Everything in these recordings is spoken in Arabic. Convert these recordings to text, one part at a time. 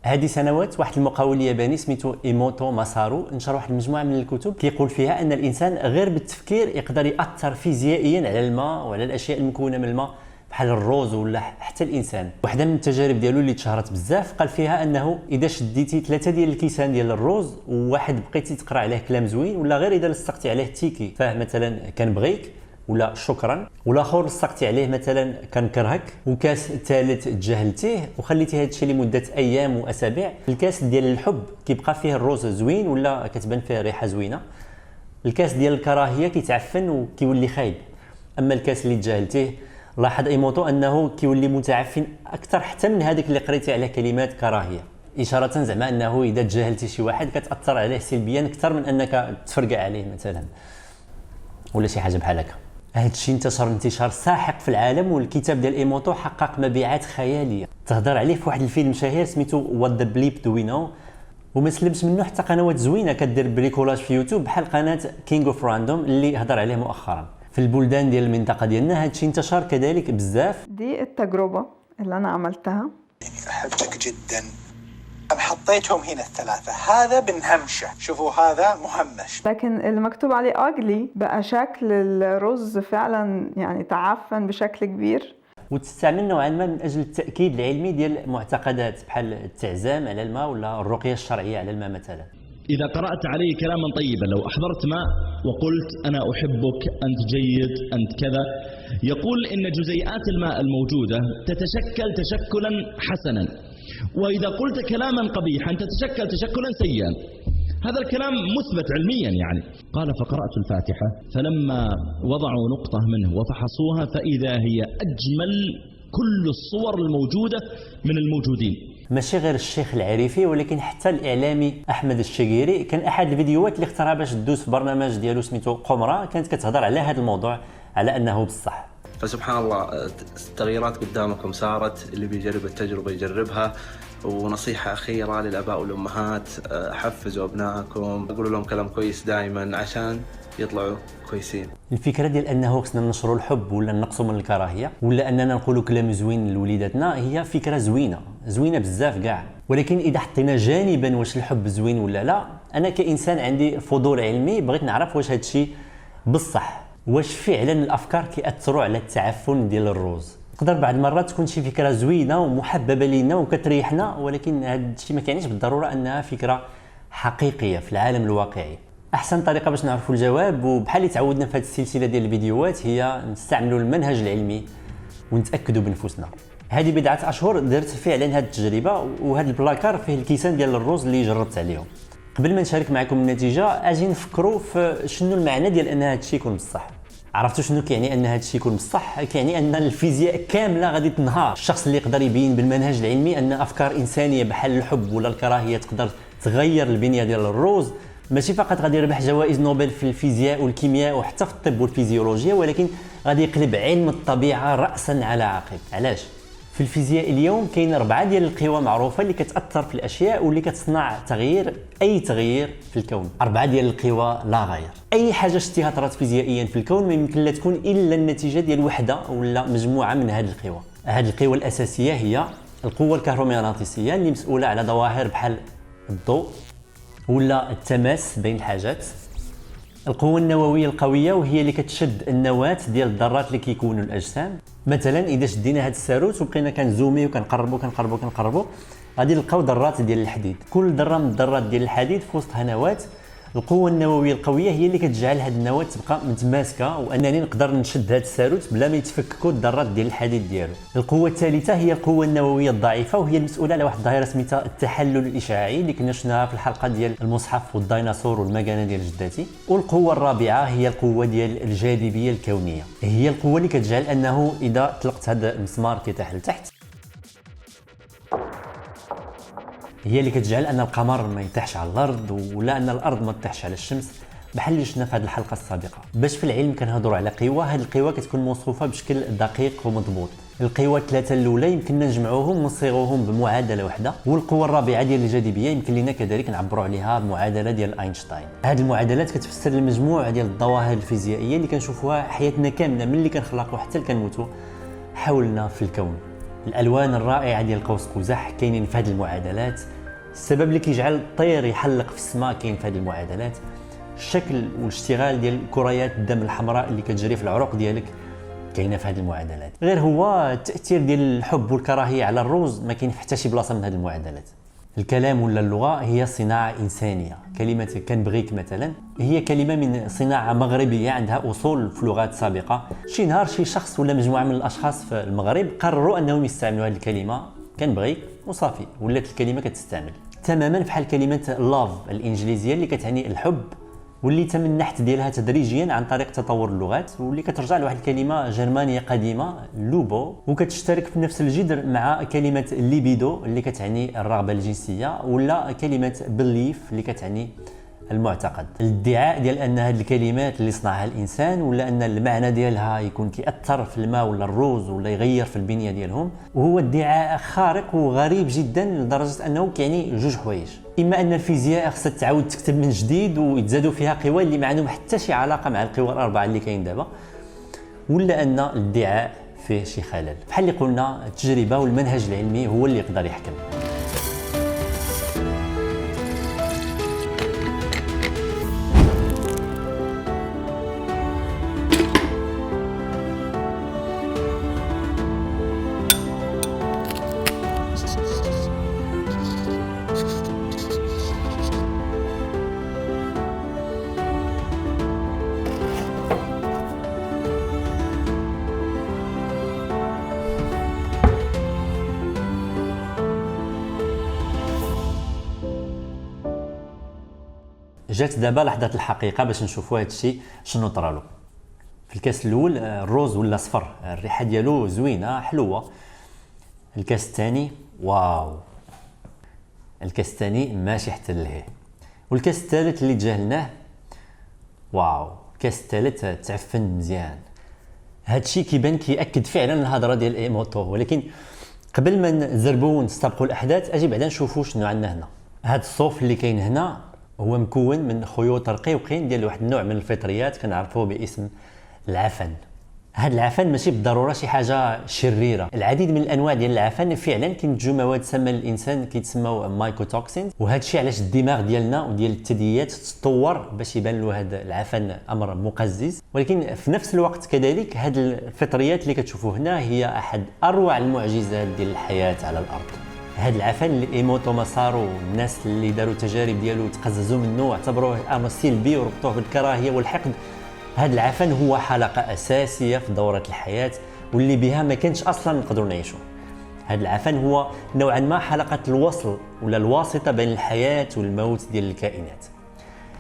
هذه سنوات واحد المقاول ياباني سميتو ايموتو ماسارو نشر واحد المجموعه من الكتب كيقول فيها ان الانسان غير بالتفكير يقدر ياثر فيزيائيا على الماء وعلى الاشياء المكونه من الماء بحال الروز ولا حتى الانسان. واحده من التجارب ديالو اللي تشهرت بزاف قال فيها انه اذا شديتي 3 ديال الكيسان ديال الروز وواحد بقيتي تقرا عليه كلام زوين ولا غير اذا لصقتي عليه تيكي فاه مثلا كنبغيك ولا شكرا، والاخر لصقتي عليه مثلا كنكرهك، وكاس ثالث تجاهلتيه وخليتي هذا الشيء لمده ايام واسابيع، الكاس ديال الحب كيبقى فيه الروز زوين ولا كتبان فيه ريحه زوينه، الكاس ديال الكراهيه كيتعفن وكيولي خايب. اما الكاس اللي تجاهلتيه لاحظ ايموتو انه كيولي متعفن اكثر حتى من هذاك اللي قريتي عليه كلمات كراهيه، اشاره زعما انه اذا تجاهلتي شي واحد كتاثر عليه سلبيا اكثر من انك تفرقع عليه مثلا ولا شي حاجه بحال هكا. هذا الشيء انتشر انتشار ساحق في العالم، والكتاب ديال ايموتو حقق مبيعات خياليه، تهضر عليه في واحد الفيلم شهير سميتو وات ذا بليب دو وي نو، وما سلمش منه حتى قنوات زوينه كدير بريكولاج في يوتيوب بحال قناه كينغ اوف راندوم اللي هضر عليه مؤخرا. في البلدان ديال المنطقه ديالنا هذا الشيء انتشر كذلك بزاف. دي التجربه اللي انا عملتها. احبك جدا. حطيتهم هنا الثلاثة، هذا بنهمشه، شوفوا هذا مهمش، لكن اللي مكتوب عليه أجلي بقى شكل الرز فعلا يعني تعفن بشكل كبير. وتستعمل نوعا ما من اجل التاكيد العلمي ديال معتقدات بحال التعزام على الماء ولا الرقيه الشرعيه على الماء مثلا. إذا قرأت عليه كلاما طيبا، لو أحضرت ماء وقلت أنا أحبك، أنت جيد، أنت كذا، يقول إن جزيئات الماء الموجودة تتشكل تشكلا حسنا، وإذا قلت كلاما قبيحا تتشكل تشكلا سيئا. هذا الكلام مثبت علميا يعني. قال فقرأت الفاتحة، فلما وضعوا نقطة منه وفحصوها فإذا هي أجمل كل الصور الموجودة من الموجودين. ماشي غير الشيخ العريفي ولكن حتى الاعلامي احمد الشقيري كان احد الفيديوهات اللي اختارها باش تدوز في برنامج ديالو سميتو قمره، كانت كتهضر على هذا الموضوع على انه بصح. فسبحان الله التغييرات قدامكم صارت، اللي بيجرب التجربة يجربها. ونصيحة أخيرة للآباء والأمهات، حفزوا أبنائكم، قولوا لهم كلام كويس دائما عشان يطلعوا كويسين. الفكرة ديال أنه خصنا ننشروا الحب ولا نقصوا من الكراهية ولا أننا نقولوا كلام زوين لوليداتنا هي فكرة زوينة بزاف كاع، ولكن إذا حطينا جانبا واش الحب زوين ولا لا، أنا كإنسان عندي فضول علمي بغيت نعرف واش هادشي بصح، واش فعلا الأفكار كيأثروا على التعفن ديال الروز. تقدر بعض المرات تكون شي فكره زوينه ومحببه لينا وكتريحنا، ولكن هذا الشيء ما كيعنيش بالضروره انها فكره حقيقيه في العالم الواقعي. احسن طريقه باش نعرفوا الجواب وبحال اللي تعودنا في هذه السلسله ديال الفيديوهات هي نستعملوا المنهج العلمي ونتاكدوا بنفسنا. هذه بضعه اشهر درت فعلا هذه التجربه، وهذا البلاكار فيه الكيسان ديال الروز اللي جربت عليهم. قبل ما نشارك معكم النتيجه اجي نفكروا في شنو المعنى ديال ان هذا الشيء يكون بصح. عرفتوا شنو كيعني ان هذا الشيء يكون بصح؟ كيعني ان الفيزياء كامله غادي تنهار. الشخص اللي يقدر يبين بالمنهج العلمي ان افكار انسانيه بحال الحب ولا الكراهيه تقدر تغير البنيه ديال الروز، ماشي فقط غادي يربح جوائز نوبل في الفيزياء والكيمياء وحتى في الطب والفيزيولوجيا، ولكن غادي يقلب علم الطبيعه راسا على عقب. علاش؟ في الفيزياء اليوم كاين 4 ديال القوى معروفه اللي كتاثر في الاشياء واللي كتصنع اي تغيير في الكون. 4 ديال القوى لا غير. اي حاجه شتيها طرات فيزيائيا في الكون ما يمكن لا تكون الا النتيجه ديال وحده ولا مجموعه من هذه القوى. هذه القوى الاساسيه هي القوه الكهرومغناطيسيه اللي مسؤوله على ظواهر بحال الضوء ولا التماس بين الحاجات، القوة النووية القوية وهي اللي كتشد النواة ديال الذرات اللي كيكونوا الأجسام. مثلا إذا شدينا هذا الساروت وبقينا كنزومي وكنقربوا غادي نلقاو ذرات ديال الحديد، كل ذرة من الذرات ديال الحديد في وسطها نواة. القوة النووية القوية هي اللي كتجعل هذه النواة تبقى متماسكة وأنني نقدر نشد هذا الساروت بلا ما يتفككوا الذرات ديال الحديد ديالو. القوة الثالثة هي القوة النووية الضعيفة وهي المسؤولة على واحد الظاهرة سميتها التحلل الإشعاعي اللي كنا شفناها في الحلقة ديال المصحف والديناصور والمكانة ديال جداتي. والقوة الرابعة هي القوة ديال الجاذبية الكونية، هي القوة اللي كتجعل أنه إذا طلقت هذا المسمار كيطيح لتحت هي اللي كتجعل ان القمر ما يطيحش على الارض ولا ان الارض ما تطيحش على الشمس، بحال اللي شفنا في هذه الحلقه السابقه. باش في العلم كنهضروا على قوى، هذه القوى كتكون موصوفه بشكل دقيق ومضبوط. القوى الثلاثه الاولى يمكننا نجمعوهم ونصيغوهم بمعادله واحده، والقوه الرابعه ديال الجاذبيه يمكن لنا كذلك نعبروا عليها بمعادله ديال اينشتاين. هذه المعادلات كتفسر المجموع ديال الظواهر الفيزيائيه اللي كنشوفوها حياتنا كامله من اللي كنخلقوا حتى كنموتوا حولنا في الكون. الالوان الرائعه ديال قوس قزح كاينين في هذه المعادلات. السبب اللي كيجعل الطير يحلق في السماء كاين في هذه المعادلات. الشكل والاشتغال ديال كريات الدم الحمراء اللي كتجري في العروق ديالك كاينه في هذه المعادلات. غير هو التاثير ديال الحب والكراهيه على الروز ما كاين حتى شي بلاصه من هذه المعادلات. الكلام ولا اللغه هي صناعه انسانيه. كلمه كنبغيك مثلا هي كلمه من صناعه مغربيه عندها اصول في لغات سابقه. شي نهار شي شخص ولا مجموعه من الاشخاص في المغرب قرروا انهم يستعملوا هذه الكلمه كنبغيك وصافي ولات الكلمه كتستعمل تماما بحال كلمه لاف الانجليزيه اللي كتعني الحب، واللي تم النحت ديالها تدريجيا عن طريق تطور اللغات، واللي كترجع لواحد الكلمه جرمانيه قديمه لوبو، وكتشترك في نفس الجذر مع كلمه ليبيدو اللي كتعني الرغبه الجنسيه، ولا كلمه بليف اللي كتعني المعتقد. الادعاء ديال ان هذه الكلمات اللي صنعها الانسان ولا ان المعنى ديالها يكون كيأثر في الماء ولا الروز ولا يغير في البنيه ديالهم، وهو ادعاء خارق وغريب جدا لدرجه انه كيعني جوج حوايج. اما ان الفيزياء خصها تعاود تكتب من جديد ويتزادوا فيها قوى اللي ما عندهم حتى شي علاقه مع القوى الاربعه اللي كاين دابا، ولا ان الادعاء فيه شي خلل. بحال اللي قلنا التجربه والمنهج العلمي هو اللي يقدر يحكم. جات دابا لحظه الحقيقه باش نشوفوا هذا الشيء شنو طرالو. في الكاس الاول الروز ولا صفر، الريحه ديالو زوينه حلوه. الكاس الثاني واو، الكاس الثاني ماشي حتى لهيه. والكاس الثالث اللي تجاهلناه واو، الكاس الثالث تعفن مزيان. هذا الشيء كيبان كيأكد فعلا الهضره ديال ايموتو. ولكن قبل ما نزربوا ونستبقوا الاحداث اجي بعدا نشوفوا شنو عندنا هنا. هذا الصوف اللي كاين هنا هو مكون من خيوط رقيقين ديال واحد النوع من الفطريات كنعرفوه باسم العفن. هذا العفن ماشي بالضروره شي حاجه شريره. العديد من الانواع ديال العفن فعلا كينتجوا مواد سامه للانسان كيتسموا مايكوتوكسين، وهذا الشيء علاش الدماغ ديالنا وديال الثدييات تطور باش يبان له هذا العفن امر مقزز. ولكن في نفس الوقت كذلك هذه الفطريات اللي كتشوفوا هنا هي احد اروع المعجزات ديال الحياه على الارض. هذا العفن اللي ايموتو ماسارو الناس اللي داروا تجارب ديالو تقززوا منه واعتبروه امر سلبي وربطوه بالكراهيه والحقد، هذا العفن هو حلقه اساسيه في دوره الحياه واللي بها ما كانش اصلا نقدروا نعيشوا. هذا العفن هو نوعا ما حلقه الوصل ولا الواسطه بين الحياه والموت ديال الكائنات.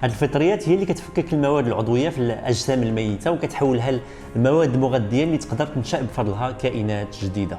هذه الفطريات هي اللي كتفكك المواد العضويه في الاجسام الميته وكتحولها لمواد مغذيه اللي تقدر تنشا بفضلها كائنات جديده.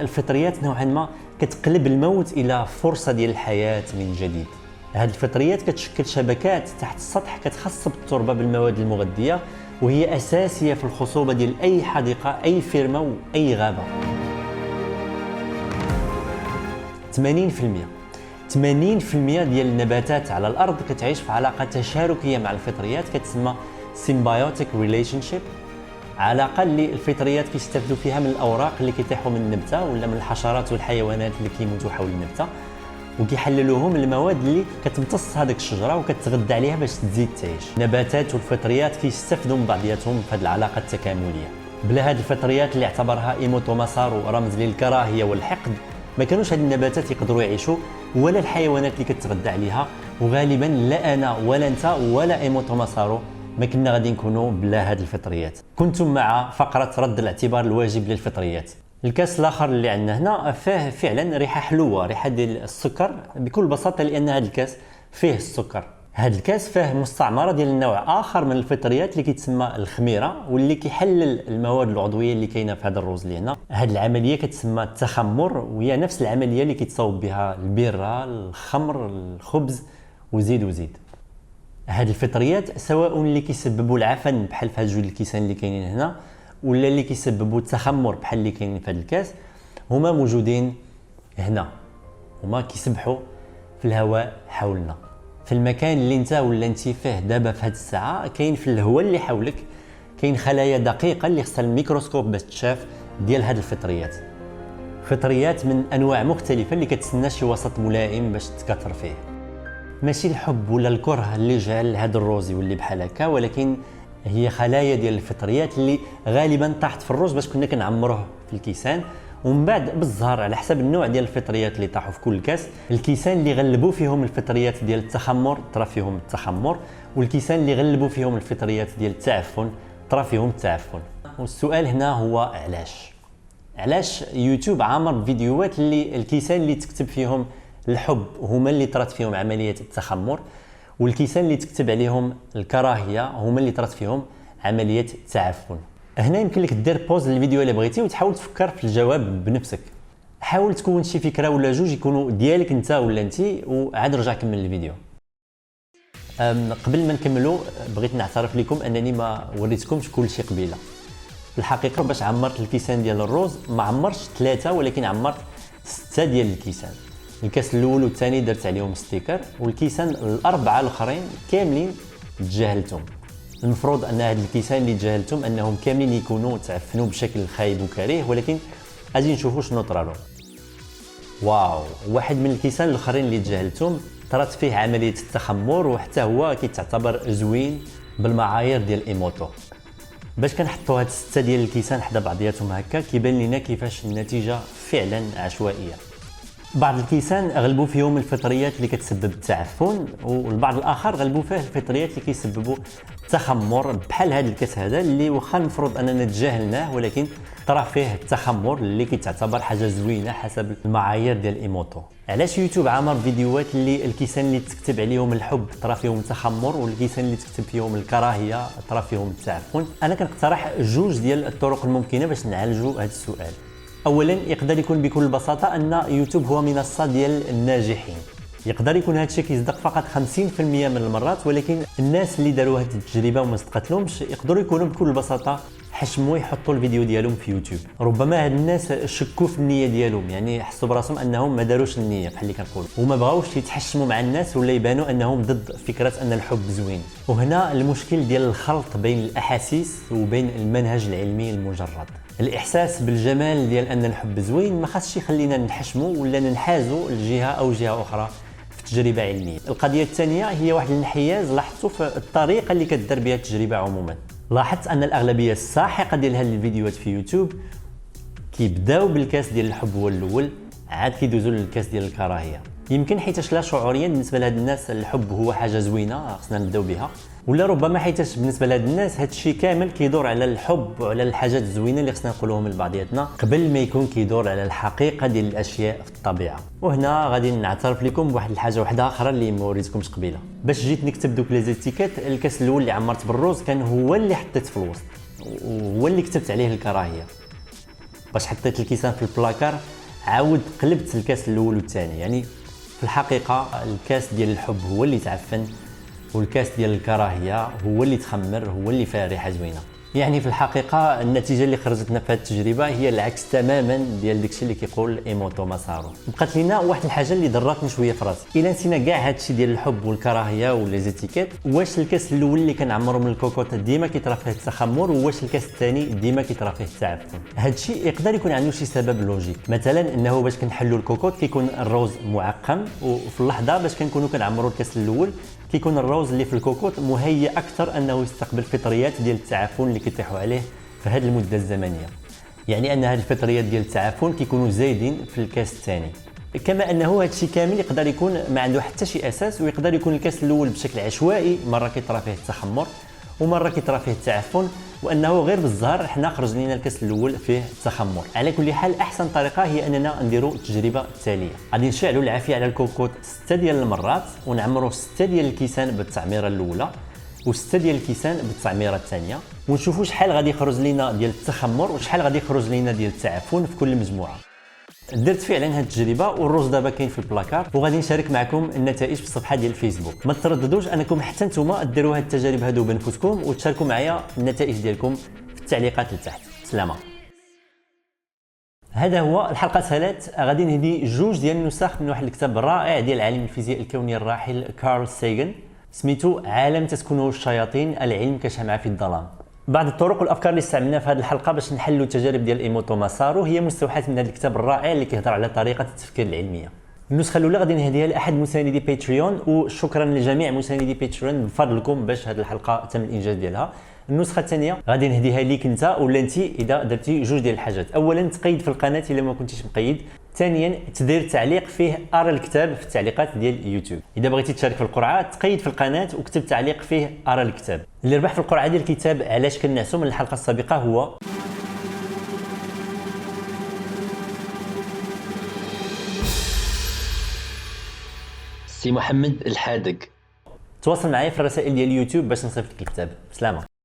الفطريات نوعا ما كتقلب الموت الى فرصه ديال الحياه من جديد. هذه الفطريات كتشكل شبكات تحت السطح كتخصب التربه بالمواد المغذيه، وهي اساسيه في الخصوبه ديال اي حديقه اي فيرما واي غابه. 80% ديال النباتات على الارض كتعيش في علاقه تشاركيه مع الفطريات كتسمى سيمبايوتيك ريليشنشيب، علاقه اللي الفطريات كيستافدوا فيها من الاوراق اللي كيطيحوا من النبته ولا من الحشرات والحيوانات اللي كيموتوا حول النبته، وكيحللوهم المواد اللي كتمتص هذيك الشجره وكتغذى عليها باش تزيد تعيش. النباتات والفطريات كيستافدوا من بعضياتهم في هذه العلاقه التكامليه. بلا هذه الفطريات اللي اعتبرها ايموتو ماسارو رمز للكراهيه والحقد ما كانوش هذه النباتات يقدروا يعيشوا ولا الحيوانات اللي كتغذى عليها، وغالبا لا انا ولا انت ولا ايموتو ماسارو ما كنا غادي نكونوا بلا هذه الفطريات. كنتم مع فقره رد الاعتبار الواجب للفطريات. الكاس الاخر اللي عندنا هنا فيه فعلا ريحه حلوه، ريحه ديال السكر بكل بساطه لان هذا الكاس فيه السكر. هذا الكاس فيه مستعمره ديال النوع اخر من الفطريات اللي كيتسمى الخميره واللي كيحلل المواد العضويه اللي كاينه في هذا الروز اللي هنا. هذه العمليه كتسمى التخمر، وهي نفس العمليه اللي كيتصاوب بها البيره، الخمر، الخبز وزيد وزيد. هذه الفطريات سواء اللي كيسببوا العفن بحال في هاد جوج الكيسان اللي كاينين هنا ولا اللي كيسببوا التخمر بحال اللي كاينين في هذا الكاس، هما موجودين هنا، هما كيسبحوا في الهواء حولنا. في المكان اللي انت ولا انت فيه دابا في هذه الساعه كاين في الهواء اللي حولك كاين خلايا دقيقه اللي خصها الميكروسكوب باش تشاف ديال هذه الفطريات. فطريات من انواع مختلفه اللي كتسنى شي وسط ملائم باش تكثر فيه. ماشي الحب ولا الكره اللي جعل هذا الروز يولي بحال هكا، ولكن هي خلايا ديال الفطريات اللي غالبا طاحت في الروز باش كنا كنعمروه في الكيسان، ومن بعد بالزهر على حسب النوع ديال الفطريات اللي طاحوا في كل كاس. الكيسان اللي غلبوا فيهم الفطريات ديال التخمر طرا فيهم التخمر، والكيسان اللي غلبوا فيهم الفطريات ديال التعفن طرا فيهم التعفن. والسؤال هنا هو علاش يوتيوب عامر بفيديوهات اللي الكيسان اللي تكتب فيهم الحب هما اللي طرات فيهم عمليه التخمر، والكيسان اللي تكتب عليهم الكراهيه هما اللي طرات فيهم عمليه التعفن؟ هنا يمكن لك دير بوز للفيديو اللي بغيتي وتحاول تفكر في الجواب بنفسك. حاول تكون شي فكره ولا جوج يكونوا ديالك انت ولا انت، وعاد رجع كمل الفيديو. قبل ما نكملوا بغيت نعترف لكم انني ما وريتكمش كل شيء قبيله. في الحقيقه باش عمرت الكيسان ديال الروز ما عمرتش 3 ولكن عمرت 6 ديال الكيسان. الكاس الاول والثاني درت عليهم ستيكر، والكيسان الاربعه الاخرين كاملين تجاهلتهم. المفروض ان هاد الكيسان اللي تجاهلتهم انهم كاملين يكونوا تعفنوا بشكل خايب وكريه، ولكن غادي نشوفوا شنو طرا لهم. واو، واحد من الكيسان الاخرين اللي تجاهلتهم طرات فيه عمليه التخمر، وحتى هو كيتعتبر زوين بالمعايير ديال ايموتو. باش كنحطوا هاد 6 ديال الكيسان حدا بعضياتهم هكا كيبان لينا كيفاش النتيجه فعلا عشوائيه. بعض الكيسان غلبوا فيهم الفطريات اللي كتسبب التعفن، والبعض الاخر غلبوا فيه الفطريات اللي كيسببوا التخمر، بحال هذا الكاس هذا اللي واخا المفروض اننا نتجاهلناه ولكن طرا فيه التخمر اللي كيتعتبر حاجه زوينه حسب المعايير ديال ايموتو. علاش يوتيوب عامر فيديوهات اللي الكيسان اللي تكتب عليهم الحب طرا فيهم التخمر، والكيسان اللي تكتب فيهم الكراهيه طرا فيهم التعفن؟ انا كنقترح جوج ديال الطرق الممكنه باش نعالجوا هذا السؤال. اولا يقدر يكون بكل بساطه ان يوتيوب هو منصه ديال الناجحين. يقدر يكون هذا الشيء كيصدق فقط 50% من المرات، ولكن الناس اللي داروا هذه التجربه وما صدقتلهمش يقدروا يكونوا بكل بساطه حشموا يحطوا الفيديو ديالهم في يوتيوب. ربما هاد الناس شكوا في النيه ديالهم، يعني حسوا براسهم انهم ما داروش النيه بحال اللي كنقولوا، وما بغاوش يتحشموا مع الناس ولا يبانوا انهم ضد فكره ان الحب زوين. وهنا المشكل ديال الخلط بين الاحاسيس وبين المنهج العلمي المجرد. الاحساس بالجمال ديال ان الحب زوين ما خاصش يخلينا نحشموا ولا ننحازوا لجهه او جهه اخرى في تجربه علميه. القضيه الثانيه هي واحد الانحياز لاحظته في الطريقه اللي كدار بها التجربه عموما. لاحظت ان الاغلبيه الساحقه ديال هذه الفيديوهات في يوتيوب كيبداو بالكاس ديال الحب هو الاول، عاد كيدوزوا للكاس ديال الكراهيه. يمكن حيتاش لا شعوريا بالنسبه لهاد الناس الحب هو حاجه زوينه خصنا نبداو بها، ولا ربما حيتاش بالنسبه لهاد الناس هاد الشيء كامل كيدور على الحب وعلى الحاجات الزوينه اللي خصنا نقولوهم لبعضياتنا قبل ما يكون كيدور على الحقيقه ديال الاشياء في الطبيعه. وهنا غادي نعترف لكم بواحد الحاجه واحده اخرى اللي ما وريتكمش قبيله. باش جيت نكتب دوك لي زيتيكيت، الكاس الاول اللي عمرت بالروز كان هو اللي حطيت في الوسط وهو اللي كتبت عليه الكراهيه. باش حطيت الكيسان في البلاكار عاود قلبت الكاس الاول والثاني. يعني في الحقيقه الكاس ديال الحب هو اللي تعفن، والكاس ديال الكراهيه هو اللي تخمر، هو اللي فيها ريحه زوينه. يعني في الحقيقه النتيجه اللي خرجتنا في هذه التجربه هي العكس تماما ديال داكشي اللي كيقول ايموتو مسارو. بقات لينا واحد الحاجه اللي ضراتني شويه في راسي، الا نسينا كاع هادشي ديال الحب والكراهيه ولي زيتيكيت، واش الكاس الاول اللي كنعمرو من الكوكوط ديما كيطرا فيه التخمر، وواش الكاس الثاني ديما كيطرا فيه التعفن؟ هادشي يقدر يكون عنده شي سبب لوجيك. مثلا انه باش كنحلوا الكوكوط كيكون الروز معقم، وفي اللحظه باش كنكونوا كنعمروا الكاس الاول كيكون الروز اللي في الكوكوط مهيئ اكثر انه يستقبل فطريات ديال التعفن اللي كيطيحوا عليه في هذه المده الزمنيه. يعني ان هذه الفطريات ديال التعفن كيكونوا زايدين في الكاس الثاني. كما انه هذا الشيء كامل يقدر يكون ما عنده حتى شي اساس، ويقدر يكون الكاس الاول بشكل عشوائي مره كيطرا فيه التخمر ومره كيطرا فيه التعفن، وانه غير بالزهر حنا خرج لنا الكاس الاول فيه التخمر. على كل حال احسن طريقه هي اننا نديروا التجربه التاليه. غادي نشعلوا العافيه على الكوكوط 6 ديال المرات، ونعمروا 6 ديال الكيسان بالتعميره الاولى و6 ديال الكيسان بالتعميره الثانيه، ونشوفوا شحال غادي يخرج لنا ديال التخمر وشحال غادي يخرج لنا ديال التعفن في كل مجموعه. درت فعلا هذه التجربه والروز دابا كاين في البلاكار، وغادي نشارك معكم النتائج في الصفحه ديال الفيسبوك. ما ترددوش انكم حتى نتوما ديروا هذه التجارب هذو بنفسكم وتشاركوا معايا النتائج ديالكم في التعليقات لتحت. سلامه. هذا هو الحلقه سالات. غادي نهدي جوج ديال النسخ من واحد الكتاب رائع ديال عالم الفيزياء الكوني الراحل كارل ساغن، سميتو عالم تسكنه الشياطين، العلم كشمعة في الظلام. بعض الطرق والافكار اللي استعملناها في هذه الحلقه باش نحلوا التجارب ديال ايموتو ماسارو هي مستوحاه من هذا الكتاب الرائع اللي كيهضر على طريقه التفكير العلميه. النسخه الاولى غادي نهديها لاحد مساندي باتريون، وشكرا لجميع مساندي باتريون بفضلكم باش هذه الحلقه تم الانجاز ديالها. النسخه الثانيه غادي نهديها ليك انت ولا انت اذا درتي جوج ديال الحاجات. اولا تقيد في القناه الا ما كنتيش مقيد، ثانيا تدير تعليق فيه ارى الكتاب في التعليقات ديال يوتيوب. اذا بغيتي تشارك في القرعه تقيد في القناه وكتب تعليق فيه ارى الكتاب. اللي ربح في القرعه ديال الكتاب علاش كنعسو من الحلقه السابقه هو سي محمد الحادق. تواصل معايا في الرسائل ديال اليوتيوب باش نصيفط لك الكتاب. سلامه.